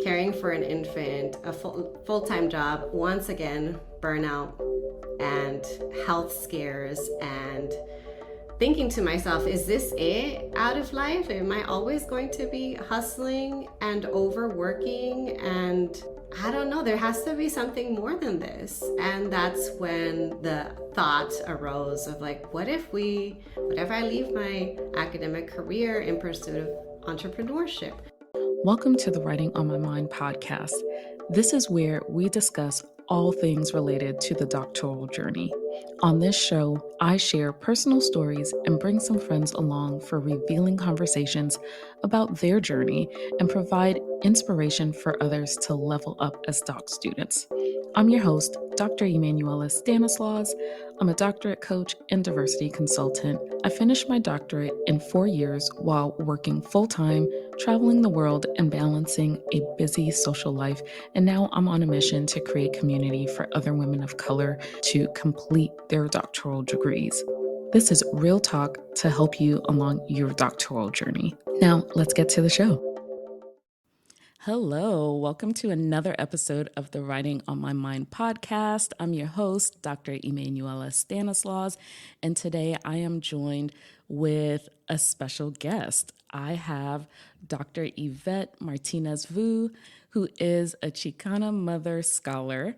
caring for an infant, a full-time job, once again, burnout and health scares, and thinking to myself, is this it out of life? Am I always going to be hustling and overworking? And I don't know, there has to be something more than this. And that's when the thought arose of like, what if I leave my academic career in pursuit of entrepreneurship? Welcome to the Writing on My Mind podcast. This is where we discuss all things related to the doctoral journey. On this show, I share personal stories and bring some friends along for revealing conversations about their journey and provide inspiration for others to level up as doc students. I'm your host, Dr. Emanuela Stanislaus. I'm a doctorate coach and diversity consultant. I finished my doctorate in 4 years while working full-time, traveling the world, and balancing a busy social life. And now I'm on a mission to create community for other women of color to complete their doctoral degrees. This is real talk to help you along your doctoral journey. Now, let's get to the show. Hello, welcome to another episode of the Writing on My Mind podcast. I'm your host, Dr. Emanuela Stanislaus, and today I am joined with a special guest. I have Dr. Yvette Martínez-Vu, who is a Chicana mother scholar,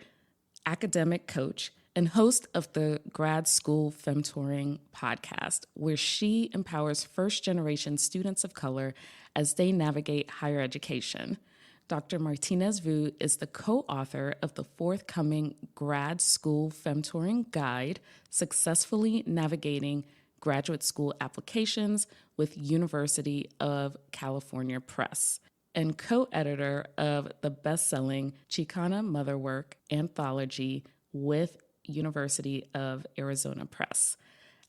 academic coach, and host of the Grad School Femtoring Podcast, where she empowers first-generation students of color as they navigate higher education. Dr. Martinez-Vu is the co-author of the forthcoming Grad School Femtoring Guide, Successfully Navigating Graduate School Applications with University of California Press, and co-editor of the best-selling Chicana Motherwork Anthology with University of Arizona Press.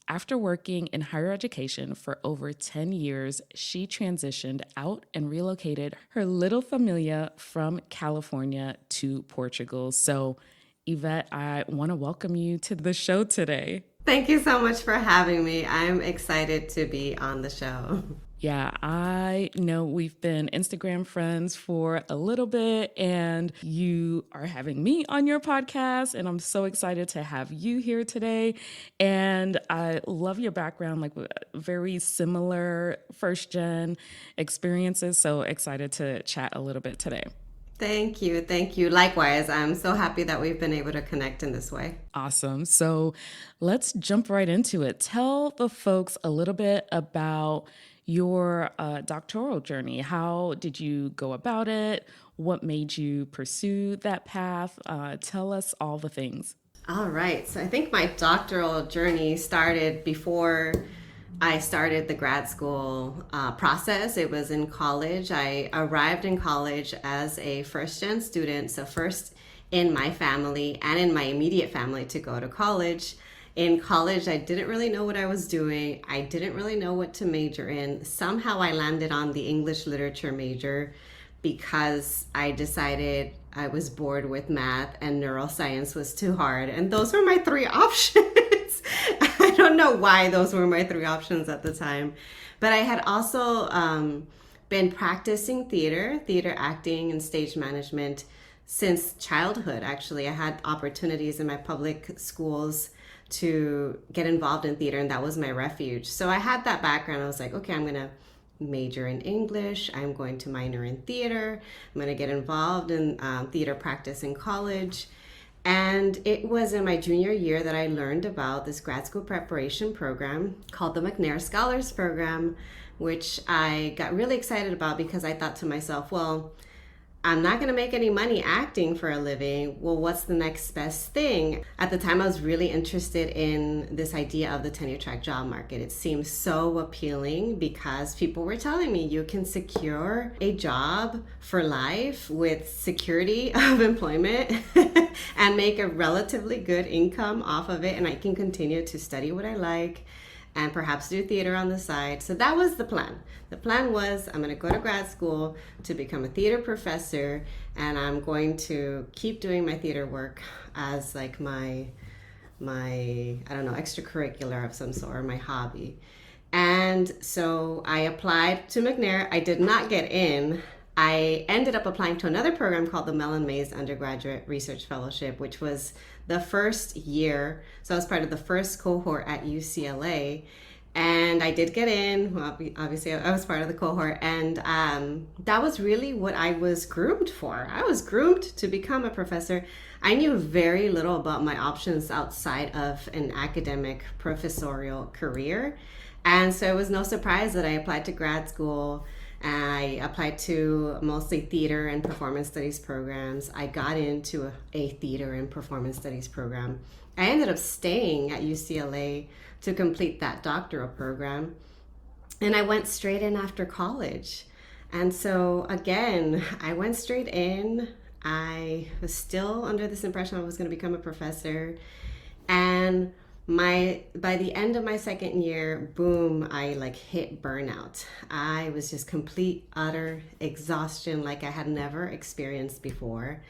After working in higher education for over 10 years, she transitioned out and relocated her little familia from California to Portugal. So, Yvette, I want to welcome you to the show today. Thank you so much for having me. I'm excited to be on the show. Yeah, I know we've been Instagram friends for a little bit, and you are having me on your podcast, and I'm so excited to have you here today. And I love your background, like very similar first-gen experiences, so excited to chat a little bit today. Thank you. Thank you. Likewise, I'm so happy that we've been able to connect in this way. Awesome. So let's jump right into it. Tell the folks a little bit about your doctoral journey. How did you go about it? What made you pursue that path? Tell us all the things. All right. So I think my doctoral journey started before I started the grad school process. It was in college. I arrived in college as a first-gen student, so first in my family and in my immediate family to go to college. In college, I didn't really know what I was doing. I didn't really know what to major in. Somehow I landed on the English literature major because I decided I was bored with math and neuroscience was too hard. And those were my three options. I don't know why those were my three options at the time. But I had also been practicing theater acting, and stage management since childhood, actually. I had opportunities in my public schools to get involved in theater, and that was my refuge. So I had that background. I was like, okay, I'm going to major in English. I'm going to minor in theater. I'm going to get involved in theater practice in college. And it was in my junior year that I learned about this grad school preparation program called the McNair Scholars Program, which I got really excited about because I thought to myself, well, I'm not going to make any money acting for a living. Well, what's the next best thing? At the time, I was really interested in this idea of the tenure track job market. It seemed so appealing because people were telling me you can secure a job for life with security of employment and make a relatively good income off of it. And I can continue to study what I like and perhaps do theater on the side. So that was the plan. The plan was I'm going to go to grad school to become a theater professor, and I'm going to keep doing my theater work as like my I don't know, extracurricular of some sort, or my hobby. And so I applied to McNair. I did not get in. I ended up applying to another program called the Mellon Mays Undergraduate Research Fellowship, which was the first year. So I was part of the first cohort at UCLA. And I did get in. Well, obviously, I was part of the cohort. And that was really what I was groomed for. I was groomed to become a professor. I knew very little about my options outside of an academic professorial career. And so it was no surprise that I applied to grad school. I applied to mostly theater and performance studies programs. I got into a theater and performance studies program. I ended up staying at UCLA to complete that doctoral program. And I went straight in after college. And so again, I went straight in. I was still under this impression I was going to become a professor. And by the end of my second year, boom, I hit burnout. I was just complete, utter exhaustion like I had never experienced before.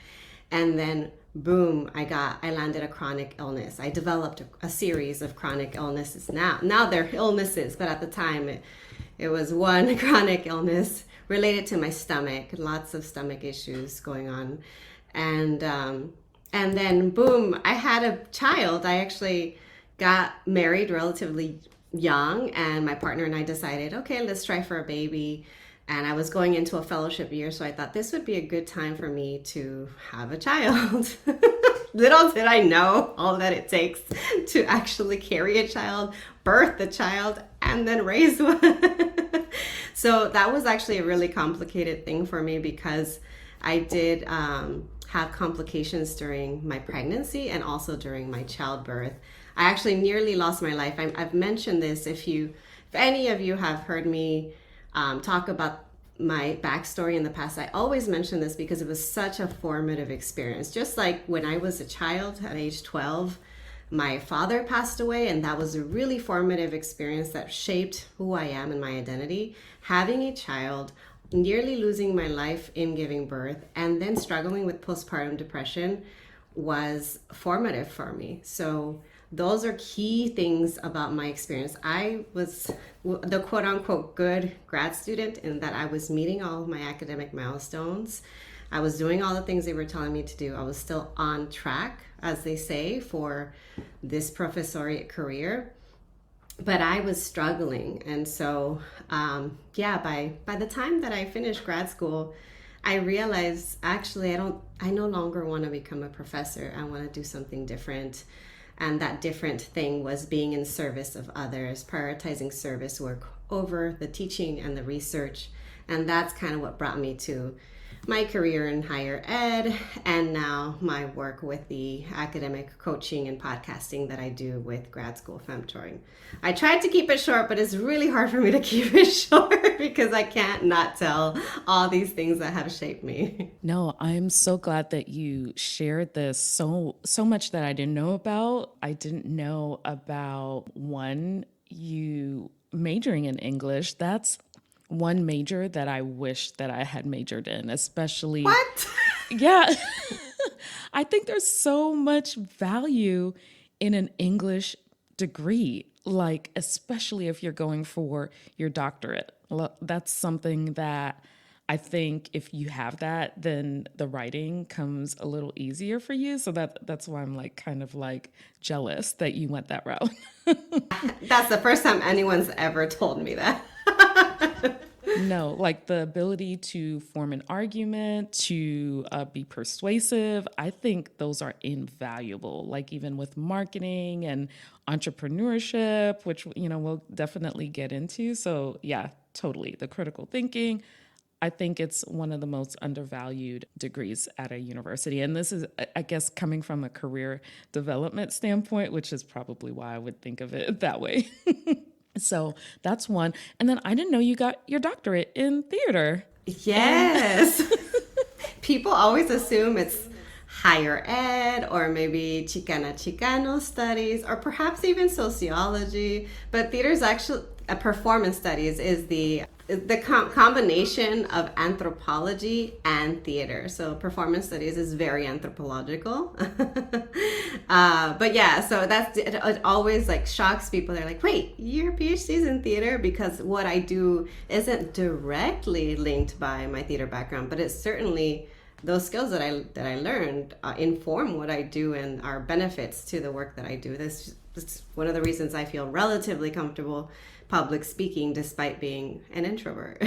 And then boom, I landed a chronic illness. I developed a series of chronic illnesses. Now they're illnesses, but at the time it was one chronic illness related to my stomach, lots of stomach issues going on. And then boom, I had a child. I actually got married relatively young, and my partner and I decided, okay, let's try for a baby. And I was going into a fellowship year, so I thought this would be a good time for me to have a child. Little did I know all that it takes to actually carry a child, birth a child, and then raise one. So that was actually a really complicated thing for me, because I did have complications during my pregnancy and also during my childbirth. I actually nearly lost my life. I've mentioned this. If any of you have heard me talk about my backstory in the past, I always mention this because it was such a formative experience. Just like when I was a child at age 12, my father passed away, and that was a really formative experience that shaped who I am and my identity. Having a child, nearly losing my life in giving birth, and then struggling with postpartum depression was formative for me. So those are key things about my experience. I was the quote unquote good grad student in that I was meeting all of my academic milestones. I was doing all the things they were telling me to do. I was still on track, as they say, for this professoriate career, but I was struggling. And so, by the time that I finished grad school, I realized actually I no longer want to become a professor. I want to do something different. And that different thing was being in service of others, prioritizing service work over the teaching and the research. And that's kind of what brought me to my career in higher ed, and now my work with the academic coaching and podcasting that I do with Grad School Femtoring. I tried to keep it short, but it's really hard for me to keep it short because I can't not tell all these things that have shaped me. No, I'm so glad that you shared this. So much that I didn't know about. I didn't know about you majoring in English. That's one major that I wish that I had majored in, especially. What? Yeah. I think there's so much value in an English degree, especially if you're going for your doctorate. That's something that I think if you have that, then the writing comes a little easier for you. So that's why I'm kind of jealous that you went that route. That's the first time anyone's ever told me that. No, the ability to form an argument, to be persuasive, I think those are invaluable. Even with marketing and entrepreneurship, which, we'll definitely get into. So yeah, totally. The critical thinking, I think it's one of the most undervalued degrees at a university. And this is, I guess, coming from a career development standpoint, which is probably why I would think of it that way. So that's one. And then I didn't know you got your doctorate in theater. Yes. People always assume it's higher ed or maybe Chicano studies or perhaps even sociology. But theater is actually, performance studies is the the combination of anthropology and theater. So performance studies is very anthropological. But yeah, so it always like shocks people. They're like, wait, your PhD's in theater? Because what I do isn't directly linked by my theater background, but it's certainly those skills that I learned inform what I do and are benefits to the work that I do. This is one of the reasons I feel relatively comfortable public speaking despite being an introvert.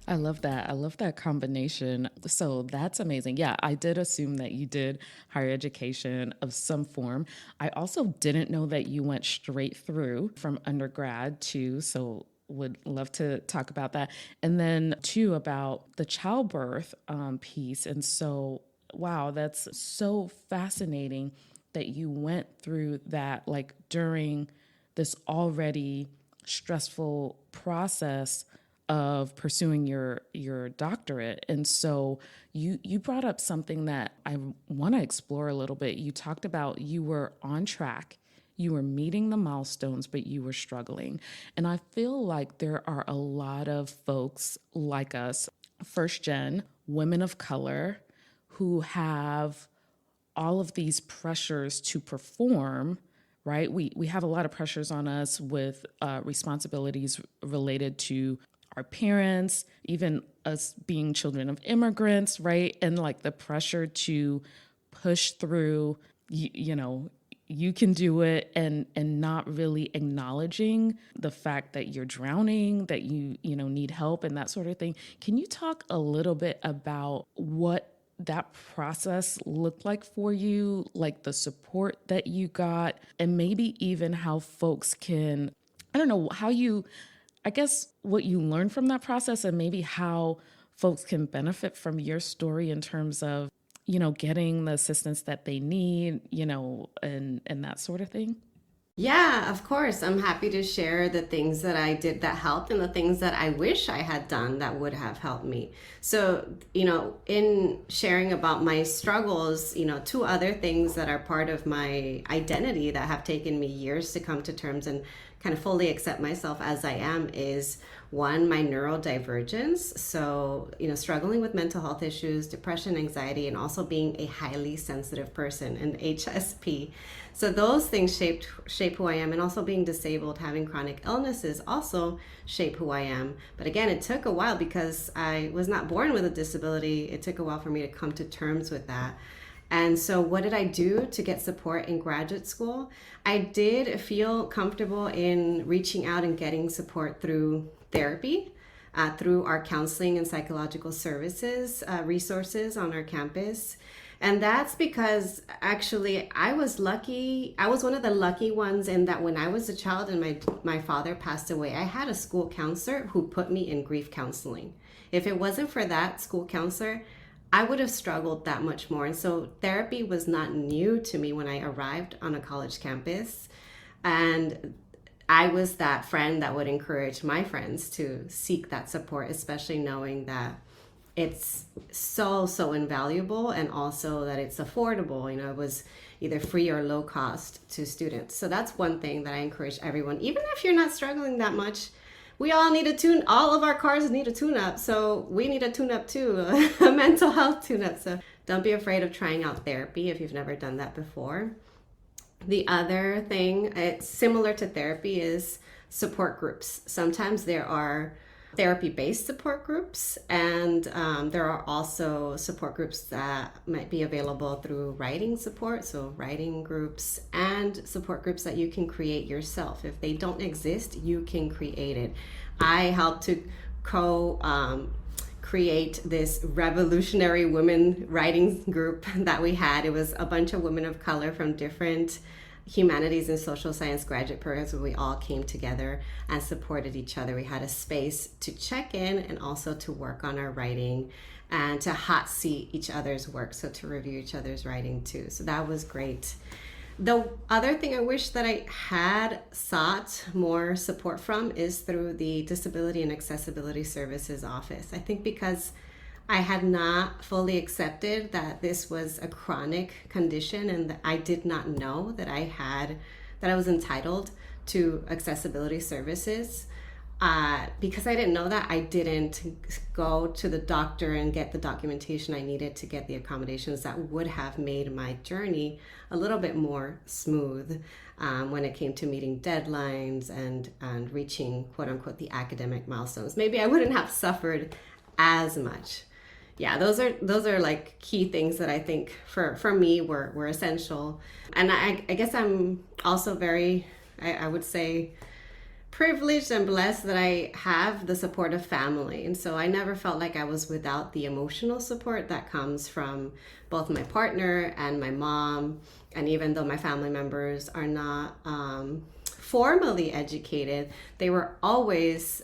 I love that. I love that combination. So that's amazing. Yeah, I did assume that you did higher education of some form. I also didn't know that you went straight through from undergrad too. So would love to talk about that. And then too about the childbirth piece. And so, wow, that's so fascinating that you went through that like during this already stressful process of pursuing your doctorate. And so you brought up something that I want to explore a little bit. You talked about you were on track, you were meeting the milestones, but you were struggling. And I feel like there are a lot of folks like us, first gen, women of color, who have all of these pressures to perform, right? We have a lot of pressures on us with responsibilities related to our parents, even us being children of immigrants, right? And like the pressure to push through, you can do it, and not really acknowledging the fact that you're drowning, that you need help and that sort of thing. Can you talk a little bit about what that process looked like for you, like the support that you got, and maybe even how folks can, I don't know, I guess what you learned from that process, and maybe how folks can benefit from your story in terms of, getting the assistance that they need, and that sort of thing? Yeah, of course. I'm happy to share the things that I did that helped and the things that I wish I had done that would have helped me. So, in sharing about my struggles, two other things that are part of my identity that have taken me years to come to terms and kind of fully accept myself as I am is one, my neurodivergence. So, struggling with mental health issues, depression, anxiety, and also being a highly sensitive person, an HSP. So those things shape who I am, and also being disabled, having chronic illnesses also shape who I am. But again, it took a while because I was not born with a disability. It took a while for me to come to terms with that. And so what did I do to get support in graduate school? I did feel comfortable in reaching out and getting support through therapy, through our counseling and psychological services resources on our campus. And that's because actually I was lucky. I was one of the lucky ones in that when I was a child and my father passed away, I had a school counselor who put me in grief counseling. If it wasn't for that school counselor, I would have struggled that much more. And so therapy was not new to me when I arrived on a college campus. And I was that friend that would encourage my friends to seek that support, especially knowing that it's so invaluable, and also that it's affordable. It was either free or low cost to students. So that's one thing that I encourage everyone, even if you're not struggling that much. We all need a tune. All of our cars need a tune-up. So we need a tune-up too, a mental health tune-up. So don't be afraid of trying out therapy if you've never done that before. The other thing, it's similar to therapy, is support groups. Sometimes there are therapy-based support groups, and there are also support groups that might be available through writing support, so writing groups, and support groups that you can create yourself. If they don't exist, you can create it. I helped to create this revolutionary women writing group that we had. It was a bunch of women of color from different humanities and social science graduate programs where we all came together and supported each other. We had a space to check in and also to work on our writing and to hot seat each other's work, so to review each other's writing too. So that was great. The other thing I wish that I had sought more support from is through the Disability and Accessibility Services Office. I think because I had not fully accepted that this was a chronic condition, and that I did not know that I was entitled to accessibility services. because I didn't know that, I didn't go to the doctor and get the documentation I needed to get the accommodations that would have made my journey a little bit more smooth when it came to meeting deadlines and reaching, quote unquote, the academic milestones. Maybe I wouldn't have suffered as much. Yeah, those are like key things that I think for me were essential. And I guess I'm also very, I would say, privileged and blessed that I have the support of family. And so I never felt like I was without the emotional support that comes from both my partner and my mom. And even though my family members are not formally educated, they were always,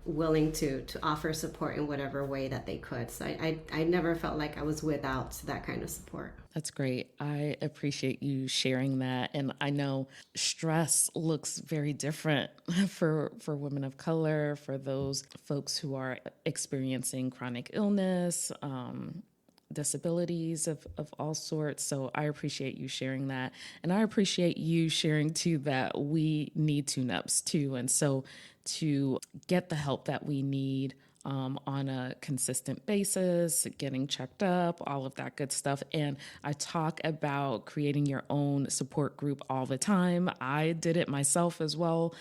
willing to offer support in whatever way that they could. So I never felt like I was without that kind of support. That's great. I appreciate you sharing that. And I know stress looks very different for women of color, for those folks who are experiencing chronic illness, disabilities of all sorts. So I appreciate you sharing that. And I appreciate you sharing too that we need tune-ups too. And so to get the help that we need on a consistent basis, getting checked up, all of that good stuff. And I talk about creating your own support group all the time. I did it myself as well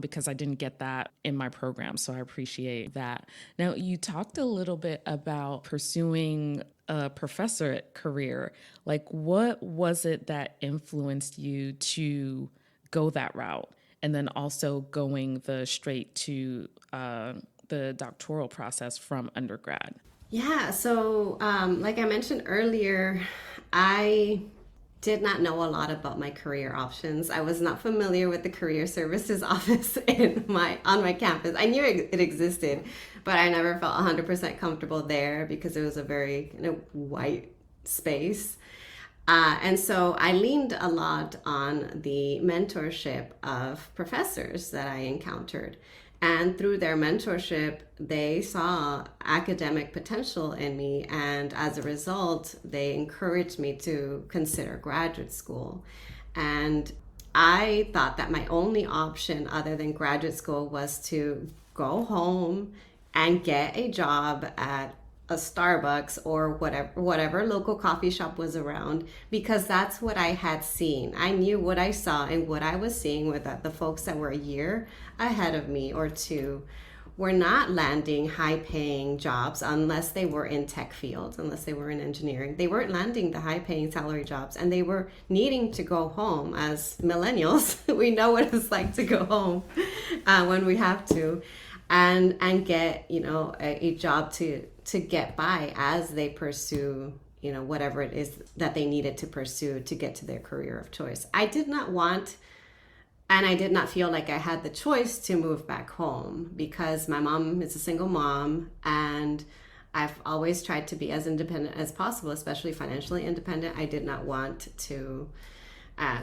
because I didn't get that in my program. So I appreciate that. Now, you talked a little bit about pursuing a professorate career. Like, what was it that influenced you to go that route? And then also going the straight to the doctoral process from undergrad? Yeah, so like I mentioned earlier, I did not know a lot about my career options. I was not familiar with the career services office on my campus. I knew it existed, but I never felt 100% comfortable there because it was a very white space. And so I leaned a lot on the mentorship of professors that I encountered. And through their mentorship, they saw academic potential in me. And as a result, they encouraged me to consider graduate school. And I thought that my only option other than graduate school was to go home and get a job at a Starbucks or whatever local coffee shop was around, because that's what I had seen. I knew what I saw, and what I was seeing with the folks that were a year ahead of me or two were not landing high-paying jobs unless they were in tech fields, unless they were in engineering. They weren't landing the high-paying salary jobs, and they were needing to go home. As millennials, we know what it's like to go home when we have to, and get a job to get by as they pursue whatever it is that they needed to pursue to get to their career of choice. I did not want, and I did not feel like I had the choice to move back home because my mom is a single mom, and I've always tried to be as independent as possible, especially financially independent. I did not want to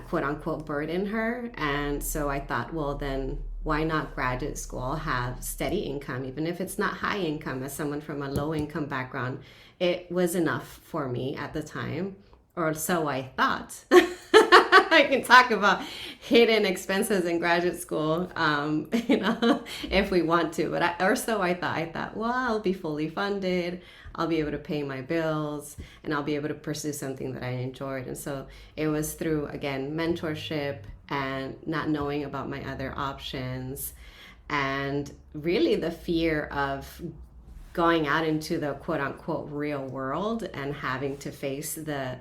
quote unquote burden her. And so I thought, well, then why not graduate school, have steady income, even if it's not high income. As someone from a low income background, it was enough for me at the time, or so I thought. I can talk about hidden expenses in graduate school, if we want to, but I thought, well, I'll be fully funded. I'll be able to pay my bills, and I'll be able to pursue something that I enjoyed. And so it was through, again, mentorship and not knowing about my other options, and really the fear of going out into the quote unquote real world and having to face the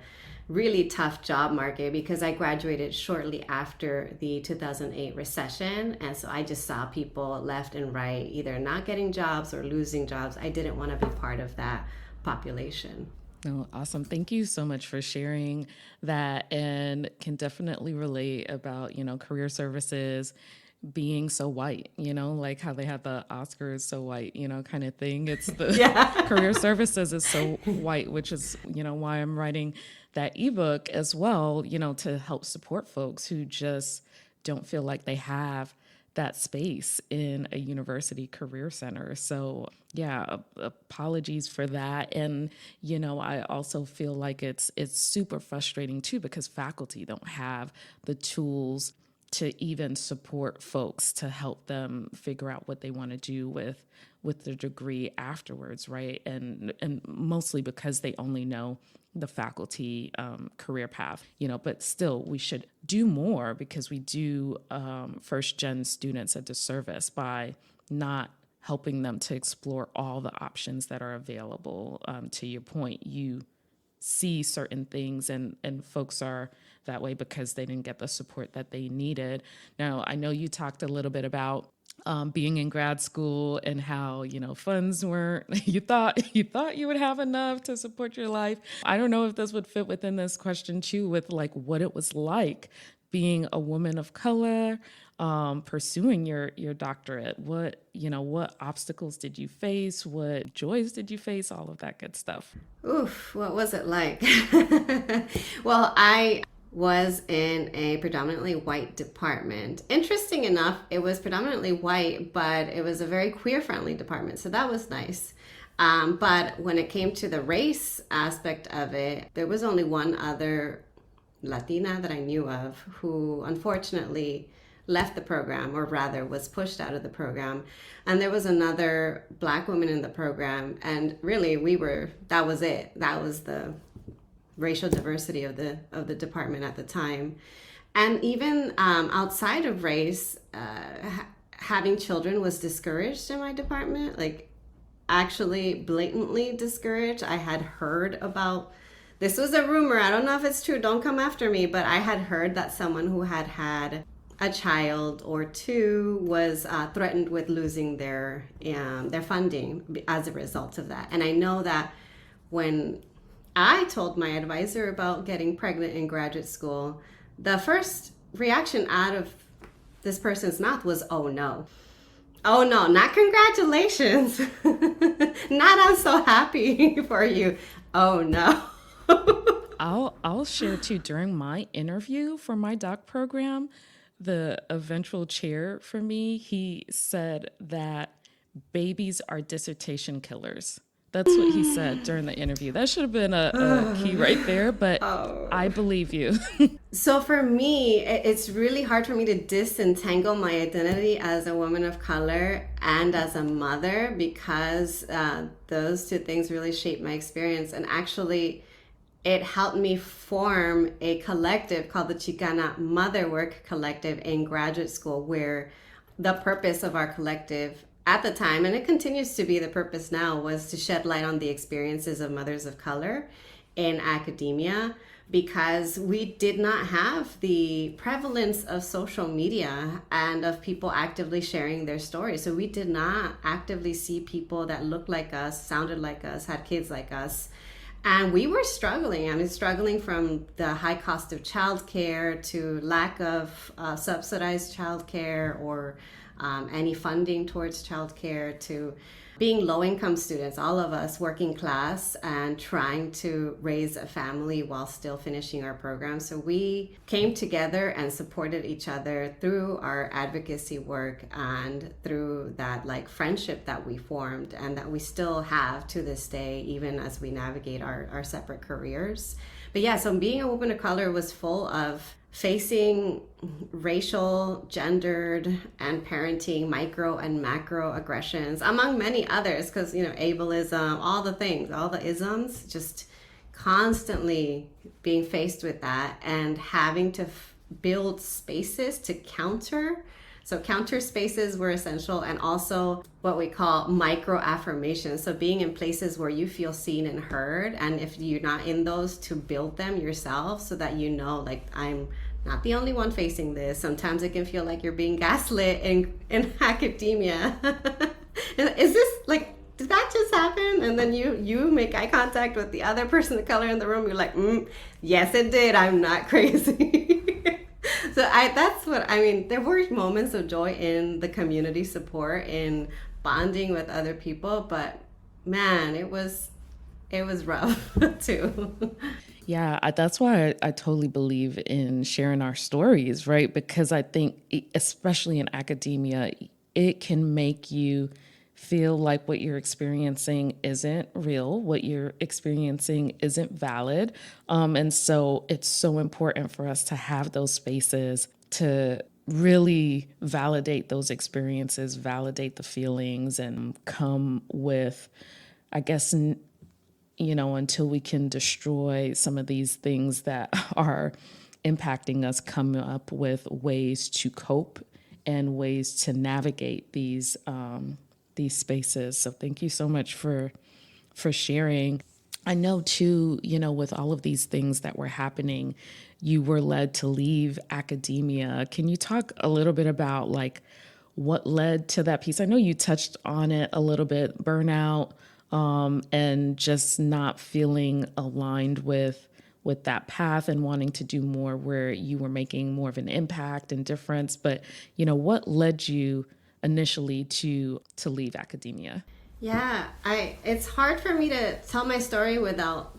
really tough job market, because I graduated shortly after the 2008 recession. And so I just saw people left and right either not getting jobs or losing jobs. I didn't want to be part of that population. Oh, awesome. Thank you so much for sharing that, and can definitely relate about, career services being so white, like how they have the Oscars so white, kind of thing. It's the career services is so white, which is, why I'm writing that ebook as well, to help support folks who just don't feel like they have that space in a university career center. So yeah, apologies for that. And, I also feel like it's super frustrating too, because faculty don't have the tools to even support folks to help them figure out what they want to do with their degree afterwards, right? And mostly because they only know the faculty career path, but still we should do more, because we do first gen students a disservice by not helping them to explore all the options that are available. To your point, you see certain things and folks are that way because they didn't get the support that they needed. Now, I know you talked a little bit about being in grad school and how, funds weren't, you thought you would have enough to support your life. I don't know if this would fit within this question too, with like what it was like being a woman of color, pursuing your doctorate. What obstacles did you face? What joys did you face? All of that good stuff. Oof, what was it like? Well, I was in a predominantly white department. Interesting enough, it was predominantly white, but it was a very queer-friendly department, so that was nice. But when it came to the race aspect of it, there was only one other Latina that I knew of who unfortunately left the program, or rather was pushed out of the program. And there was another Black woman in the program, and really that was it. That was the racial diversity of the department at the time. And even outside of race, having children was discouraged in my department, like actually blatantly discouraged. I had heard about, this was a rumor, I don't know if it's true, don't come after me, but I had heard that someone who had a child or two was threatened with losing their funding as a result of that. And I know that when I told my advisor about getting pregnant in graduate school, the first reaction out of this person's mouth was, oh no, not congratulations. Not I'm so happy for you. Oh no. I'll share too, during my interview for my doc program, the eventual chair for me, he said that babies are dissertation killers. That's what he said during the interview. That should have been a key right there, but I believe you. So for me, it's really hard for me to disentangle my identity as a woman of color and as a mother, because those two things really shaped my experience. And actually, it helped me form a collective called the Chicana Mother Work Collective in graduate school, where the purpose of our collective at the time, and it continues to be the purpose now, was to shed light on the experiences of mothers of color in academia, because we did not have the prevalence of social media and of people actively sharing their stories. So we did not actively see people that looked like us, sounded like us, had kids like us. And we were struggling. Struggling from the high cost of childcare to lack of subsidized childcare or any funding towards childcare, to being low-income students, all of us working class and trying to raise a family while still finishing our program. So we came together and supported each other through our advocacy work and through that friendship that we formed and that we still have to this day, even as we navigate our separate careers. But yeah, so being a woman of color was full of facing racial, gendered, and parenting micro and macro aggressions, among many others, because, ableism, all the things, all the isms, just constantly being faced with that and having to build spaces to counter. So counter spaces were essential, and also what we call micro affirmations. So being in places where you feel seen and heard, and if you're not in those, to build them yourself so that I'm not the only one facing this. Sometimes it can feel like you're being gaslit in academia. Is this did that just happen? And then you make eye contact with the other person of color in the room. You're like, yes, it did. I'm not crazy. So there were moments of joy in the community support, in bonding with other people, but man, it was rough too. Yeah, that's why I totally believe in sharing our stories, right? Because I think, especially in academia, it can make you feel like what you're experiencing isn't real, what you're experiencing isn't valid. And so it's so important for us to have those spaces to really validate those experiences, validate the feelings, and come with, I guess, until we can destroy some of these things that are impacting us, come up with ways to cope and ways to navigate these spaces. So thank you so much for sharing. I know too, with all of these things that were happening, you were led to leave academia. Can you talk a little bit about like what led to that piece? I know you touched on it a little bit, burnout, and just not feeling aligned with that path and wanting to do more where you were making more of an impact and difference. But, what led you initially to leave academia? Yeah, it's hard for me to tell my story without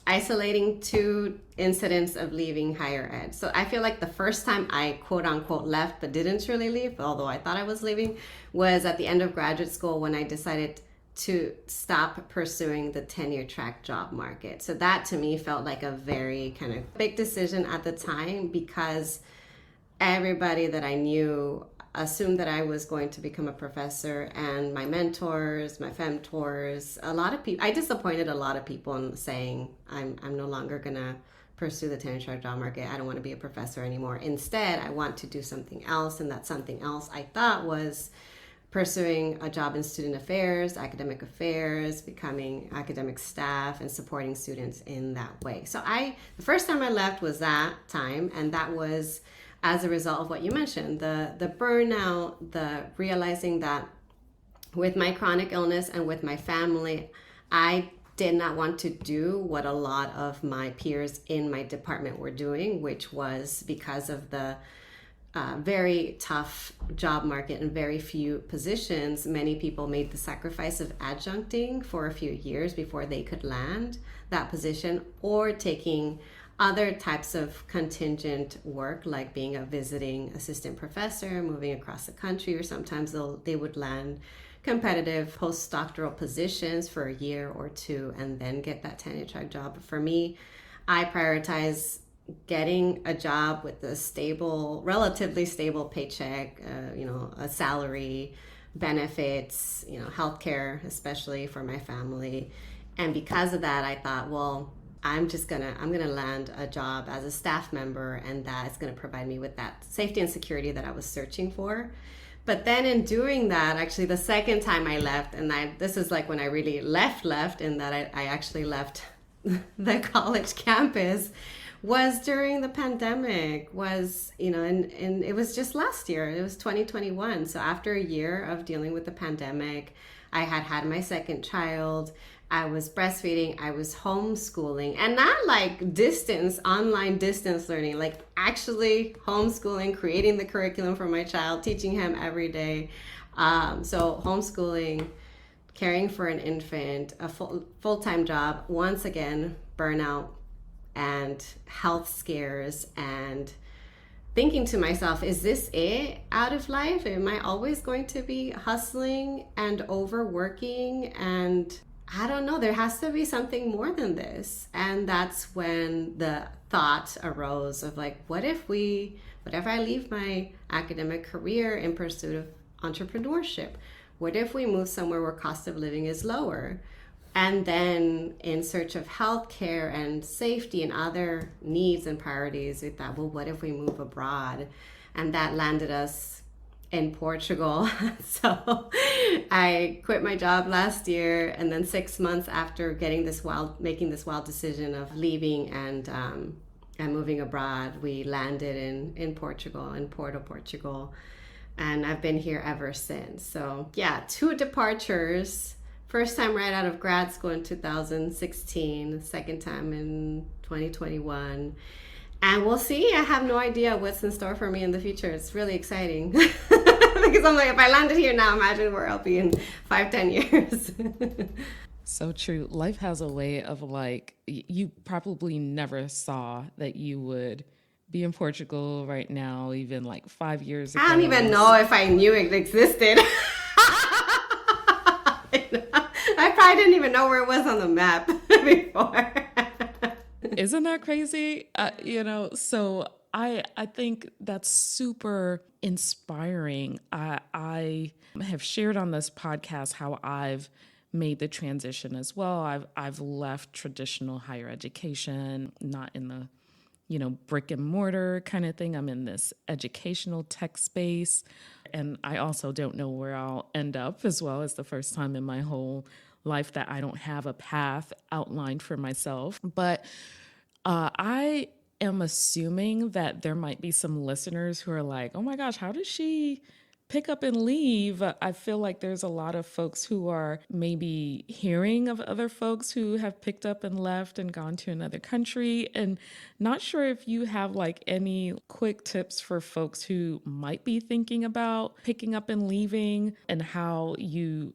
isolating two incidents of leaving higher ed. So I feel like the first time I quote unquote left but didn't really leave, although I thought I was leaving, was at the end of graduate school when I decided to stop pursuing the tenure track job market. So that to me felt like a very kind of big decision at the time, because everybody that I knew assumed that I was going to become a professor, and my mentors, my femtors, a lot of people, I disappointed a lot of people in saying I'm no longer gonna pursue the tenure track job market. I don't want to be a professor anymore. Instead, I want to do something else, and that something else I thought was pursuing a job in student affairs, academic affairs, becoming academic staff, and supporting students in that way. So the first time I left was that time, and that was as a result of what you mentioned, the burnout, the realizing that with my chronic illness and with my family, I did not want to do what a lot of my peers in my department were doing, which was because of the very tough job market and very few positions. Many people made the sacrifice of adjuncting for a few years before they could land that position, or taking other types of contingent work, like being a visiting assistant professor, moving across the country, or sometimes they would land competitive postdoctoral positions for a year or two and then get that tenure track job. But for me, I prioritize getting a job with a stable, relatively stable paycheck, a salary, benefits, healthcare, especially for my family. And because of that, I thought, well, I'm gonna land a job as a staff member, and that is gonna provide me with that safety and security that I was searching for. But then in doing that, actually the second time I left, and this is like when I really left, in that I actually left the college campus, was during the pandemic, and it was just last year, it was 2021. So after a year of dealing with the pandemic, I had my second child, I was breastfeeding, I was homeschooling, and not like online distance learning, like actually homeschooling, creating the curriculum for my child, teaching him every day. So homeschooling, caring for an infant, a full-time job, once again, burnout and health scares, and thinking to myself, is this it out of life? Am I always going to be hustling and overworking? And I don't know, there has to be something more than this. And that's when the thought arose of like, what if I leave my academic career in pursuit of entrepreneurship? What if we move somewhere where cost of living is lower? And then in search of healthcare and safety and other needs and priorities, we thought, well, what if we move abroad? And that landed us in Portugal. So I quit my job last year, and then 6 months after making this wild decision of leaving and moving abroad, we landed in Portugal, in Porto, Portugal. And I've been here ever since. So yeah, 2 departures. First time right out of grad school in 2016, second time in 2021. And we'll see. I have no idea what's in store for me in the future. It's really exciting. Because I'm like, if I landed here now, imagine where I'll be in 5-10 years. So true. Life has a way of like, you probably never saw that you would be in Portugal right now, even like 5 years ago. I don't even know if I knew it existed. I probably didn't even know where it was on the map before. Isn't that crazy? So I think that's super inspiring. I have shared on this podcast how I've made the transition as well. I've left traditional higher education, not in the brick and mortar kind of thing. I'm in this educational tech space. And I also don't know where I'll end up as well. As the first time in my whole life that I don't have a path outlined for myself. But I am assuming that there might be some listeners who are like, oh my gosh, how does she pick up and leave? I feel like there's a lot of folks who are maybe hearing of other folks who have picked up and left and gone to another country, and not sure if you have like any quick tips for folks who might be thinking about picking up and leaving, and how you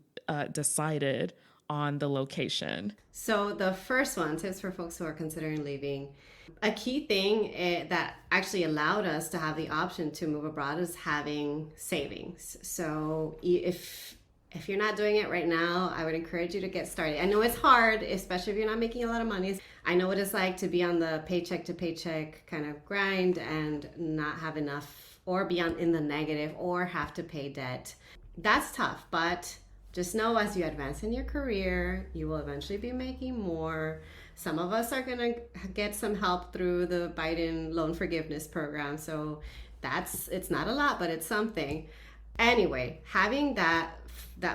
decided on the location. So the first one, tips for folks who are considering leaving. A key thing that actually allowed us to have the option to move abroad is having savings. So if you're not doing it right now, I would encourage you to get started. I know it's hard, especially if you're not making a lot of money. I know what it's like to be on the paycheck to paycheck kind of grind and not have enough, or be in the negative, or have to pay debt. That's tough, but just know as you advance in your career, you will eventually be making more. Some of us are going to get some help through the Biden loan forgiveness program. So it's not a lot, but it's something. Anyway, having that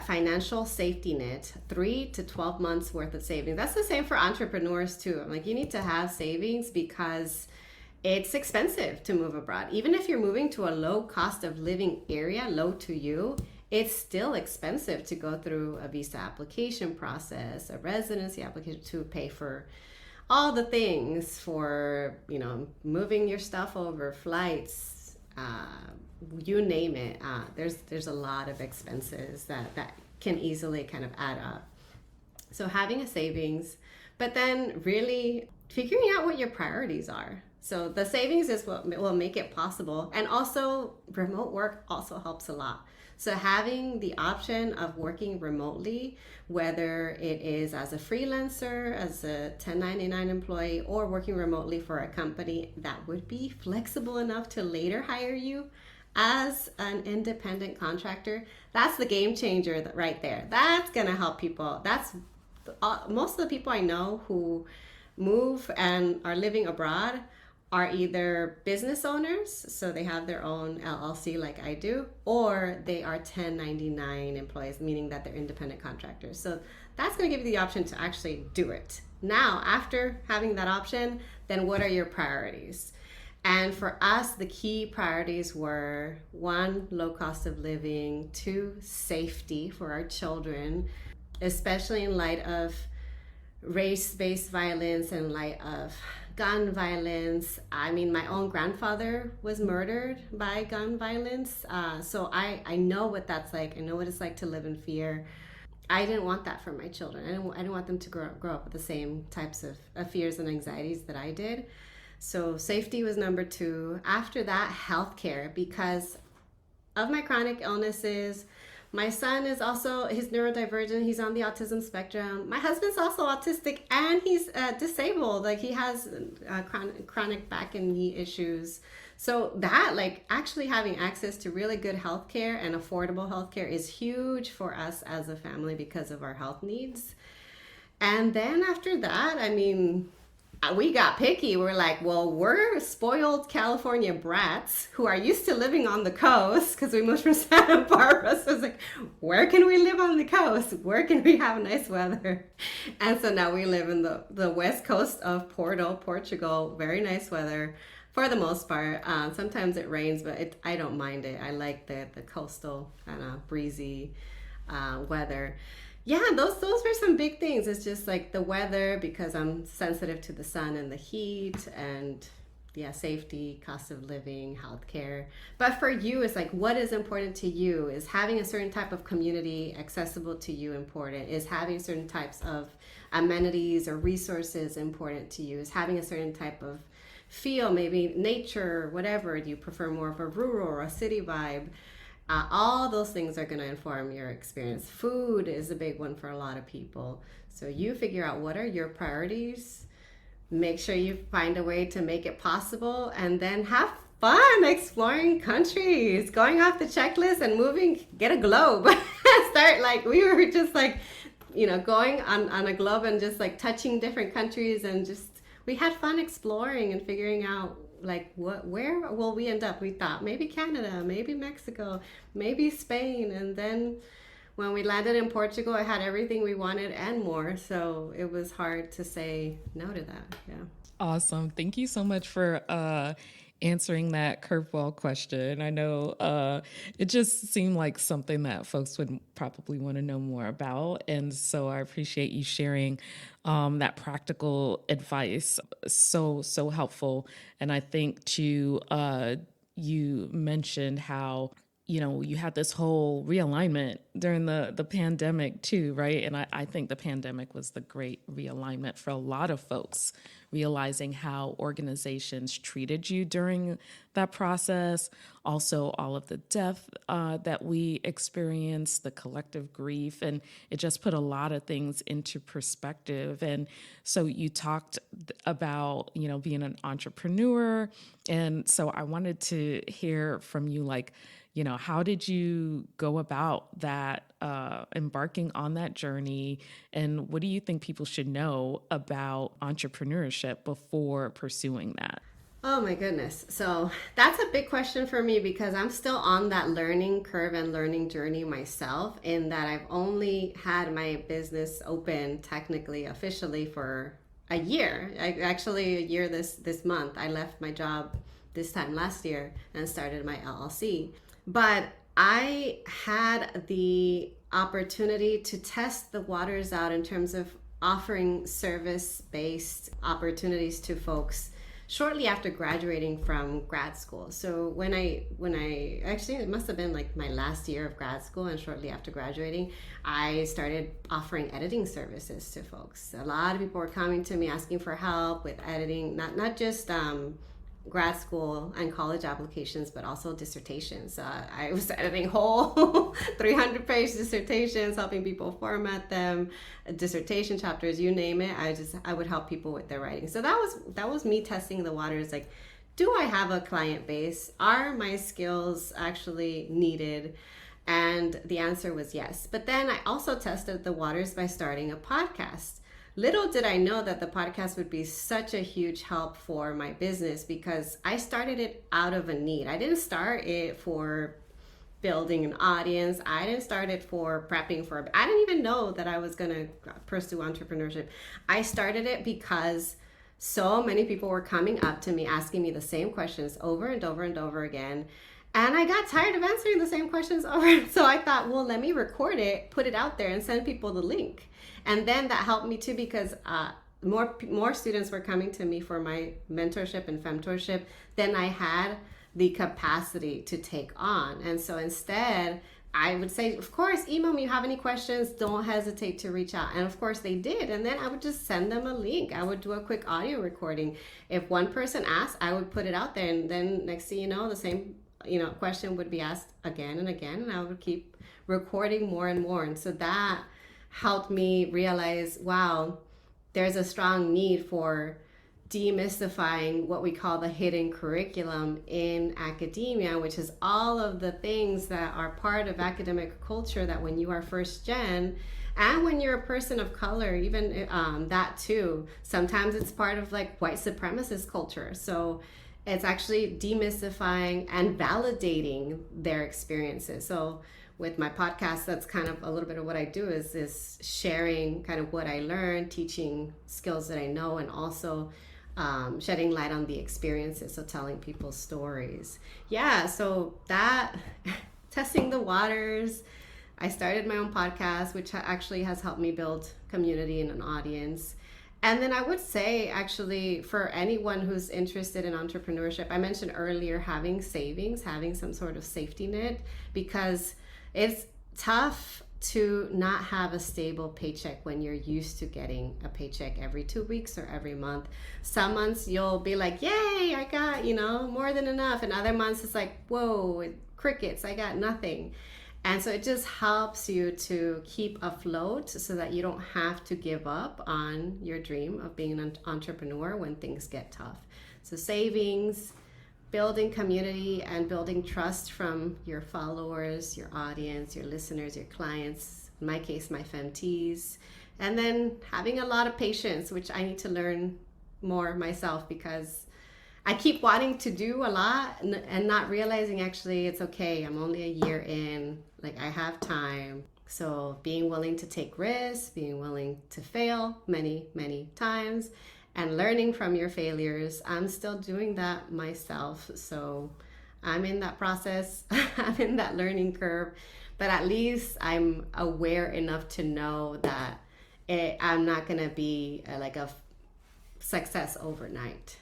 financial safety net, 3 to 12 months worth of savings. That's the same for entrepreneurs too. I'm like, you need to have savings because it's expensive to move abroad. Even if you're moving to a low cost of living area, low to you, it's still expensive to go through a visa application process, a residency application, to pay for all the things for, moving your stuff over, flights, you name it. There's a lot of expenses that can easily kind of add up. So having a savings, but then really figuring out what your priorities are. So the savings is what will make it possible. And also remote work also helps a lot. So having the option of working remotely, whether it is as a freelancer, as a 1099 employee, or working remotely for a company that would be flexible enough to later hire you as an independent contractor, that's the game changer right there. That's going to help people. That's most of the people I know who move and are living abroad are either business owners, so they have their own LLC like I do, or they are 1099 employees, meaning that they're independent contractors. So that's going to give you the option to actually do it. Now, after having that option, then what are your priorities? And for us, the key priorities were 1, low cost of living, 2, safety for our children, especially in light of race-based violence, in light of gun violence. I mean, my own grandfather was murdered by gun violence. So I know what that's like. I know what it's like to live in fear. I didn't want that for my children. I didn't want them to grow up with the same types of fears and anxieties that I did. So safety was number 2. After that, healthcare, because of my chronic illnesses. My son is he's neurodivergent. He's on the autism spectrum. My husband's also autistic, and he's disabled. Like, he has chronic back and knee issues. So that, like, actually having access to really good healthcare and affordable healthcare is huge for us as a family because of our health needs. And then after that, I mean, we got picky. We're like, well, we're spoiled California brats who are used to living on the coast because we moved from Santa Barbara. So it's like, where can we live on the coast? Where can we have nice weather? And so now we live in the west coast of Portugal. Very nice weather for the most part. Sometimes it rains, but I don't mind it. I like the coastal kind of breezy weather. Yeah, those were some big things. It's just like the weather, because I'm sensitive to the sun and the heat, and safety, cost of living, healthcare. But for you, it's like, what is important to you? Is having a certain type of community accessible to you important? Is having certain types of amenities or resources important to you? Is having a certain type of feel, maybe nature, whatever? Do you prefer more of a rural or a city vibe? All those things are going to inform your experience. Food is a big one for a lot of people. So you figure out what are your priorities make sure you find a way to make it possible, and then have fun exploring countries, going off the checklist and moving, get a globe. Start like, we were just like, going on a globe and just like touching different countries, and just, we had fun exploring and figuring out like where will we end up. We thought maybe Canada, maybe Mexico, maybe Spain. And then when we landed in Portugal, I had everything we wanted and more. So it was hard to say no to that. Yeah. Awesome. Thank you so much for answering that curveball question. I know it just seemed like something that folks would probably want to know more about. And so I appreciate you sharing that practical advice. So helpful. And I think too, you mentioned how you had this whole realignment during the pandemic too, right? And I think the pandemic was the great realignment for a lot of folks, realizing how organizations treated you during that process. Also, all of the death that we experienced, the collective grief, and it just put a lot of things into perspective. And so you talked about, being an entrepreneur. And so I wanted to hear from you, like, how did you go about that, embarking on that journey? And what do you think people should know about entrepreneurship before pursuing that? Oh my goodness. So that's a big question for me, because I'm still on that learning curve and learning journey myself, in that I've only had my business open technically, officially, for a year. Actually a year this month. I left my job this time last year and started my LLC. But I had the opportunity to test the waters out in terms of offering service-based opportunities to folks shortly after graduating from grad school. So when I actually, it must have been like my last year of grad school, and shortly after graduating, I started offering editing services to folks. A lot of people were coming to me asking for help with editing, not just grad school and college applications, but also dissertations. I was editing whole 300-page dissertations, helping people format them, dissertation chapters, you name it. I would help people with their writing. So that was me testing the waters. Like, do I have a client base? Are my skills actually needed? And the answer was yes. But then I also tested the waters by starting a podcast. Little did I know that the podcast would be such a huge help for my business, because I started it out of a need. I didn't start it for building an audience. I didn't start it for prepping for, I didn't even know that I was going to pursue entrepreneurship. I started it because so many people were coming up to me asking me the same questions over and over and over again. And I got tired of answering the same questions over. So I thought, well, let me record it, put it out there, and send people the link. And then that helped me too, because more students were coming to me for my mentorship and femtorship than I had the capacity to take on. And so instead, I would say, of course, email me if you have any questions. Don't hesitate to reach out. And of course they did. And then I would just send them a link. I would do a quick audio recording. If one person asked, I would put it out there. And then next thing you know, the same question would be asked again and again. And I would keep recording more and more. And so that helped me realize, wow, there's a strong need for demystifying what we call the hidden curriculum in academia, which is all of the things that are part of academic culture that when you are first gen, and when you're a person of color, even that too, sometimes it's part of like white supremacist culture. So it's actually demystifying and validating their experiences. So with my podcast, that's kind of a little bit of what I do, is sharing kind of what I learned, teaching skills that I know, and also shedding light on the experiences, so telling people's stories. Yeah, so that, testing the waters, I started my own podcast, which actually has helped me build community and an audience. And then I would say, actually, for anyone who's interested in entrepreneurship, I mentioned earlier having savings, having some sort of safety net, because it's tough to not have a stable paycheck when you're used to getting a paycheck every 2 weeks or every month. Some months you'll be like, yay, I got, more than enough. And other months it's like, whoa, crickets, I got nothing. And so it just helps you to keep afloat so that you don't have to give up on your dream of being an entrepreneur when things get tough. So savings, building community, and building trust from your followers, your audience, your listeners, your clients, in my case, my femtees, and then having a lot of patience, which I need to learn more myself because I keep wanting to do a lot and not realizing actually it's okay. I'm only a year in, like I have time. So being willing to take risks, being willing to fail many, many times, and learning from your failures. I'm still doing that myself. So I'm in that process. I'm in that learning curve, but at least I'm aware enough to know that I'm not going to be like a success overnight.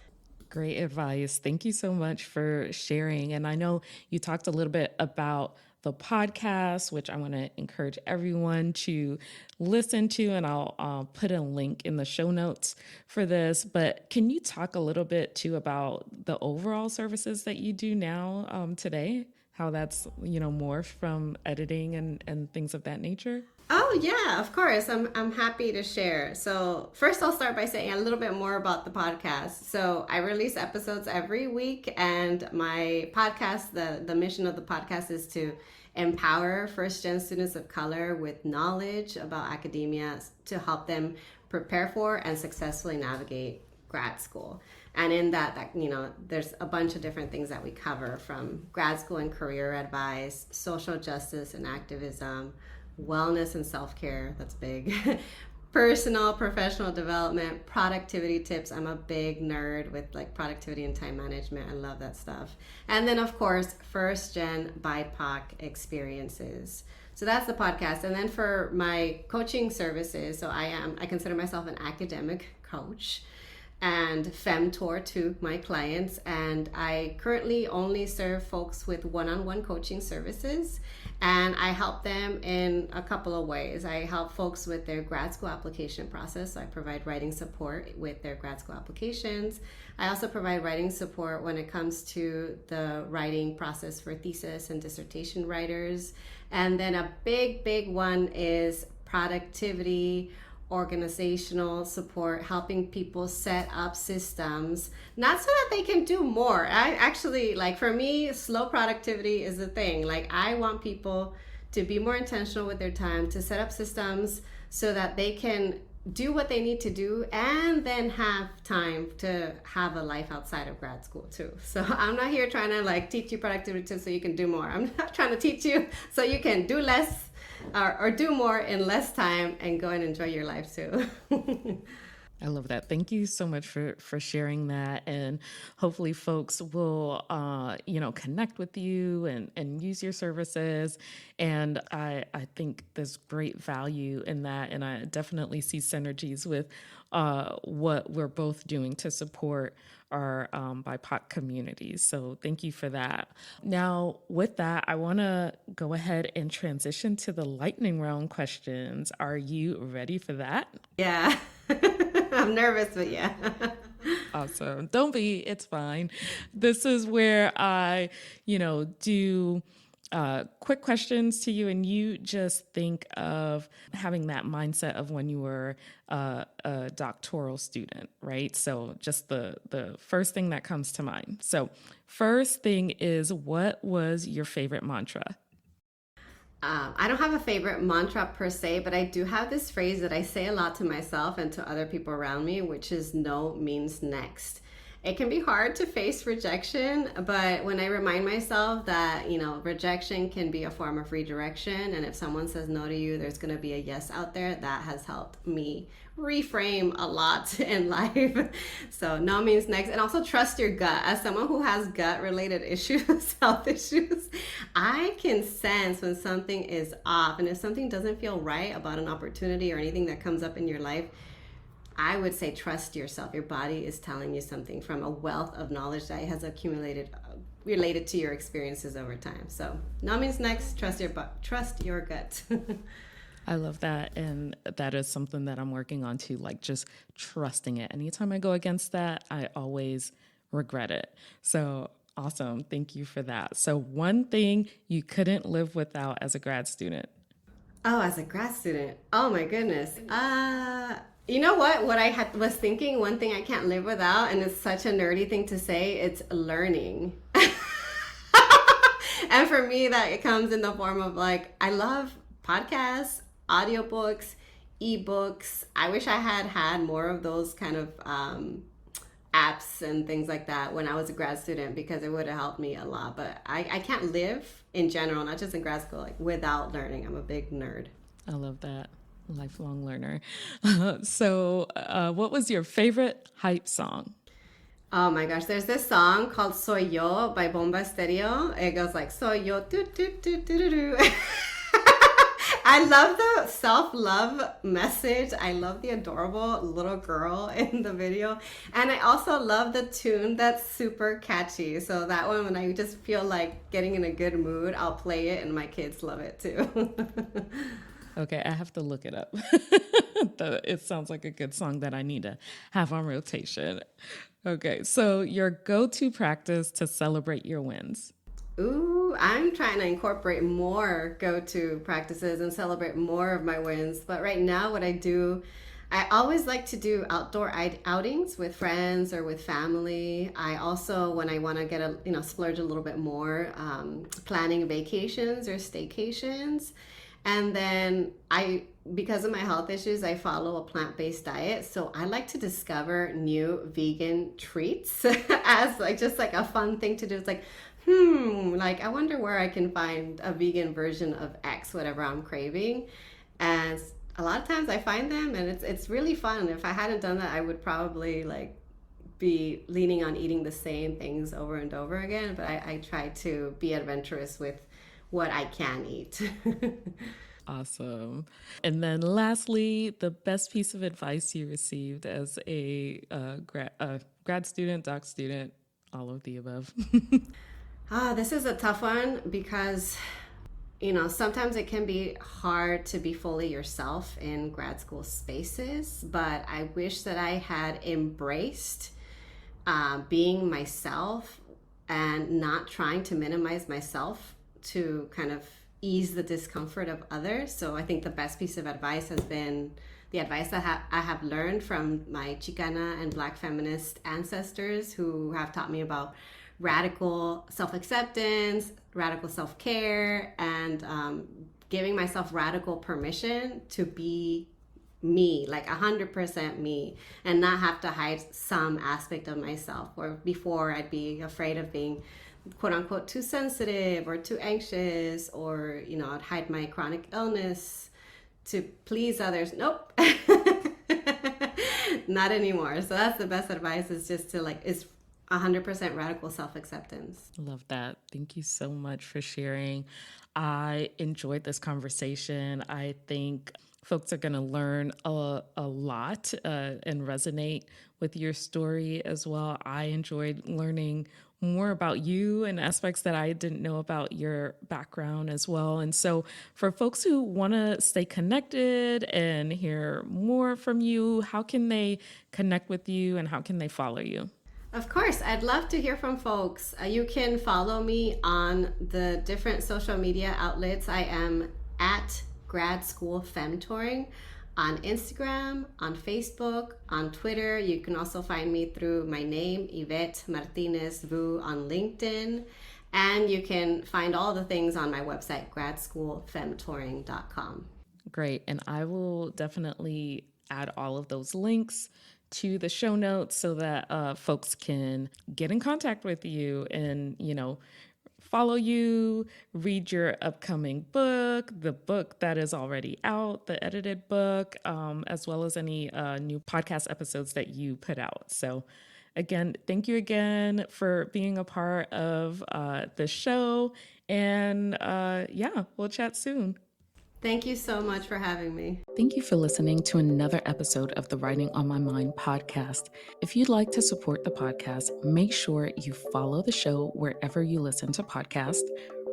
Great advice. Thank you so much for sharing. And I know you talked a little bit about the podcast, which I want to encourage everyone to listen to, and I'll put a link in the show notes for this. But can you talk a little bit too about the overall services that you do now today? How that's, morphed from editing and things of that nature? Oh yeah, of course. I'm happy to share. So first I'll start by saying a little bit more about the podcast. So I release episodes every week, and my podcast, the mission of the podcast is to empower first-gen students of color with knowledge about academia to help them prepare for and successfully navigate grad school. And in that, there's a bunch of different things that we cover, from grad school and career advice, social justice and activism, wellness and self-care, that's big, personal, professional development, productivity tips. I'm a big nerd with like productivity and time management. I love that stuff. And then of course, first gen BIPOC experiences. So that's the podcast. And then for my coaching services, so I consider myself an academic coach and femtor to my clients, and I currently only serve folks with one-on-one coaching services, and I help them in a couple of ways. I help folks with their grad school application process, so I provide writing support with their grad school applications. I also provide writing support when it comes to the writing process for thesis and dissertation writers. And then a big one is productivity, organizational support, helping people set up systems, not so that they can do more. I actually, like, for me, slow productivity is the thing. Like, I want people to be more intentional with their time, to set up systems so that they can do what they need to do and then have time to have a life outside of grad school too. So I'm not here trying to like teach you productivity tips so you can do more. I'm not trying to teach you so you can do less or do more in less time and go and enjoy your life too. I love that. Thank you so much for sharing that. And hopefully folks will, connect with you and use your services. And I think there's great value in that. And I definitely see synergies with what we're both doing to support our BIPOC communities. So thank you for that. Now, with that, I want to go ahead and transition to the lightning round questions. Are you ready for that? Yeah. I'm nervous, but yeah. Awesome. Don't be, it's fine. This is where I, do quick questions to you, and you just think of having that mindset of when you were a doctoral student, right? So just the first thing that comes to mind. So first thing is, what was your favorite mantra? I don't have a favorite mantra per se, but I do have this phrase that I say a lot to myself and to other people around me, which is no means next. It can be hard to face rejection, but when I remind myself that, rejection can be a form of redirection, and if someone says no to you, there's going to be a yes out there, that has helped me reframe a lot in life. So no means next. And also trust your gut. As someone who has gut related issues, health issues, I can sense when something is off. And if something doesn't feel right about an opportunity or anything that comes up in your life, I would say trust yourself. Your body is telling you something from a wealth of knowledge that has accumulated related to your experiences over time. So no means next. Trust your gut. I love that. And that is something that I'm working on too, like just trusting it. Anytime I go against that, I always regret it. So Awesome. Thank you for that. So one thing you couldn't live without as a grad student. Oh, as a grad student. Oh my goodness. You know what I was thinking, one thing I can't live without, and it's such a nerdy thing to say, it's learning. And for me, that it comes in the form of like, I love podcasts, audiobooks, ebooks. I wish I had more of those kind of apps and things like that when I was a grad student, because it would have helped me a lot. But I can't live in general, not just in grad school, like without learning. I'm a big nerd. I love that. Lifelong learner. So what was your favorite hype song? Oh my gosh, there's this song called Soy Yo by Bomba Estéreo. It goes like, Soy Yo, do, do, do, do, do, do. I love the self-love message. I love the adorable little girl in the video. And I also love the tune that's super catchy. So that one, when I just feel like getting in a good mood, I'll play it and my kids love it too. Okay, I have to look it up. It sounds like a good song that I need to have on rotation. Okay, so your go-to practice to celebrate your wins. Ooh, I'm trying to incorporate more go-to practices and celebrate more of my wins. But right now, what I do, I always like to do outdoor outings with friends or with family. I also, when I want to get splurge a little bit more, planning vacations or staycations. And then because of my health issues, I follow a plant-based diet. So I like to discover new vegan treats as just like a fun thing to do. It's like, like I wonder where I can find a vegan version of X, whatever I'm craving. And a lot of times I find them, and it's really fun. If I hadn't done that, I would probably be leaning on eating the same things over and over again. But I try to be adventurous with what I can eat. Awesome. And then lastly, the best piece of advice you received as a grad student, doc student, all of the above. This is a tough one because, sometimes it can be hard to be fully yourself in grad school spaces, but I wish that I had embraced being myself and not trying to minimize myself to kind of ease the discomfort of others. So I think the best piece of advice has been the advice that I have learned from my Chicana and Black feminist ancestors, who have taught me about radical self-acceptance, radical self-care, and giving myself radical permission to be me, like 100% me, and not have to hide some aspect of myself. Or before, I'd be afraid of being quote unquote too sensitive or too anxious, or I'd hide my chronic illness to please others. Nope. Not anymore. So that's the best advice, is just to is 100% radical self-acceptance. Love that. Thank you so much for sharing. I enjoyed this conversation. I think folks are going to learn a lot and resonate with your story as well. I enjoyed learning more about you and aspects that I didn't know about your background as well. And so for folks who want to stay connected and hear more from you, how can they connect with you and how can they follow you? Of course, I'd love to hear from folks. You can follow me on the different social media outlets. I am at Grad School Femtoring on Instagram, on Facebook, on Twitter. You can also find me through my name, Yvette Martínez-Vu, on LinkedIn. And you can find all the things on my website, gradschoolfemtoring.com. Great. And I will definitely add all of those links to the show notes so that folks can get in contact with you and, follow you, read your upcoming book, the book that is already out, the edited book, as well as any new podcast episodes that you put out. So again, thank you again for being a part of the show. And we'll chat soon. Thank you so much for having me. Thank you for listening to another episode of the Writing on My Mind podcast. If you'd like to support the podcast, make sure you follow the show wherever you listen to podcasts,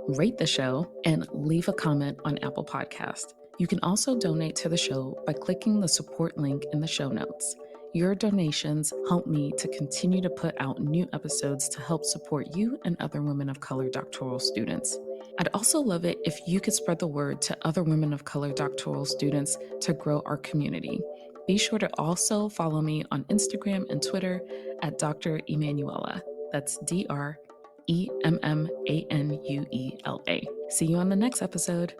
rate the show, and leave a comment on Apple Podcast. You can also donate to the show by clicking the support link in the show notes. Your donations help me to continue to put out new episodes to help support you and other women of color doctoral students. I'd also love it if you could spread the word to other women of color doctoral students to grow our community. Be sure to also follow me on Instagram and Twitter at Dr. Emanuela. That's DrEmmanuela. See you on the next episode.